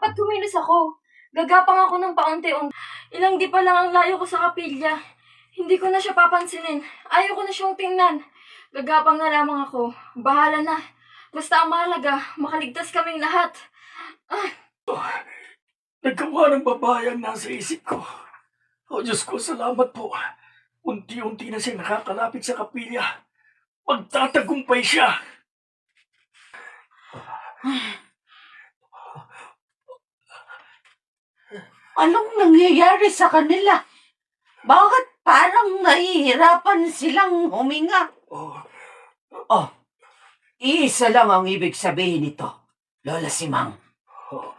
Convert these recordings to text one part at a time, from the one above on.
Dapat kumilos ako. Gagapang ako ng paunti-unti. Ilang di pa lang ang layo ko sa kapilya. Hindi ko na siya papansinin. Ayaw ko na siyang tingnan. Gagapang na lamang ako. Bahala na. Basta ang mahalaga, makaligtas kaming lahat. Nagawa ng babae ang nasa isip ko. O Diyos ko, salamat po. Unti-unti na siyang nakakalapit sa kapilya. Magtatagumpay siya. Anong nangyayari sa kanila? Bakit parang nahihirapan silang huminga? Oh, Iisa lang ang ibig sabihin nito, Lola Simang. oh,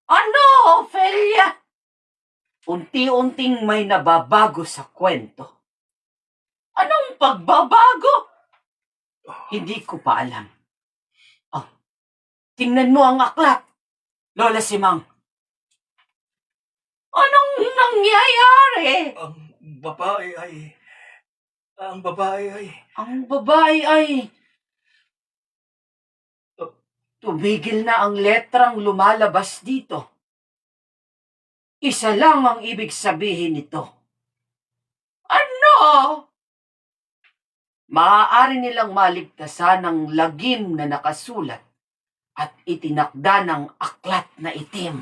Ano, Ophelia? Unti-unting may nababago sa kwento. Anong pagbabago? Hindi ko pa alam. Oh, tingnan mo ang aklat, Lola Simang. Anong nangyayari? ang babae ay... Ang babae ay... Ang babae ay... Tumigil na ang letrang lumalabas dito. Isa lang ang ibig sabihin nito. Ano? Maaari nilang maligtasan ng lagim na nakasulat at itinakda ng aklat na itim.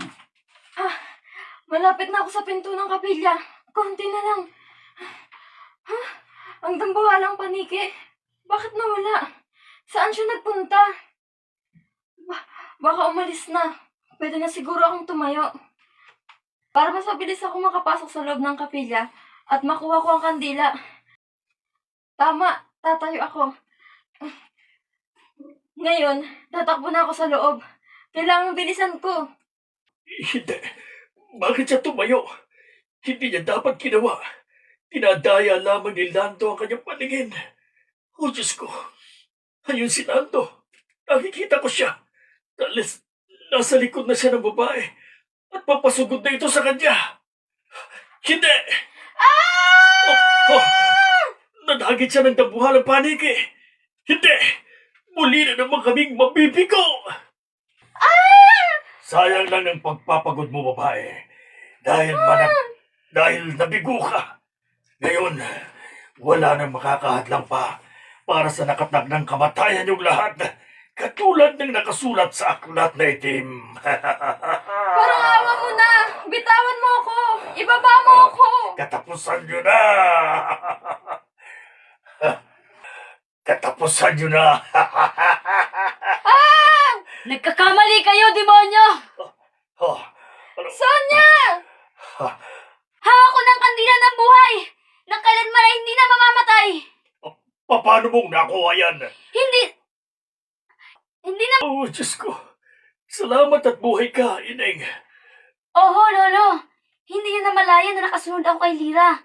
Malapit na ako sa pinto ng kapilya. Konti na lang. Ang dambawalang paniki. Bakit nawala? Saan siya nagpunta? Baka umalis na. Pwede na siguro akong tumayo. Para mas mabilis ako makapasok sa loob ng kapilya at makuha ko ang kandila. Tama, tatayo ako. Ngayon, tatakbo na ako sa loob. Kailangang bilisan ko. Hindi. Bakit siya tumayo? Hindi niya dapat ginawa. Tinadaya lamang ni Lando ang kanyang paningin. O Diyos ko. Ayun si Lando. Nakikita ko siya. Nasa likod na siya ng babae. At papasugod na ito sa kanya. Hindi! Oh, nadagit siya ng dambuhalang paniki. Hindi! Muli na naman kaming mabibigo! Sayang lang ang pagpapagod mo, babae. Dahil nabigo ka. Ngayon, wala nang makakahadlang pa para sa nakatag ng kamatayan yung lahat. Katulad ng nakasulat sa aklat na itim. Parang awa mo na! Bitawan mo ako! Ibaba mo ako! Katapusan nyo na! Katapusan nyo na! Nagkakamali kayo, demonyo! Oh, Sonya! Hawak ko ng kandila ng buhay! Nang kailanman ay hindi na mamamatay! paano mong nakuha yan? Hindi na... Oh, Diyos ko. Salamat at buhay ka, Ineng. Oho, Lolo. Hindi niya namalaya na nakasunod ako kay Lira.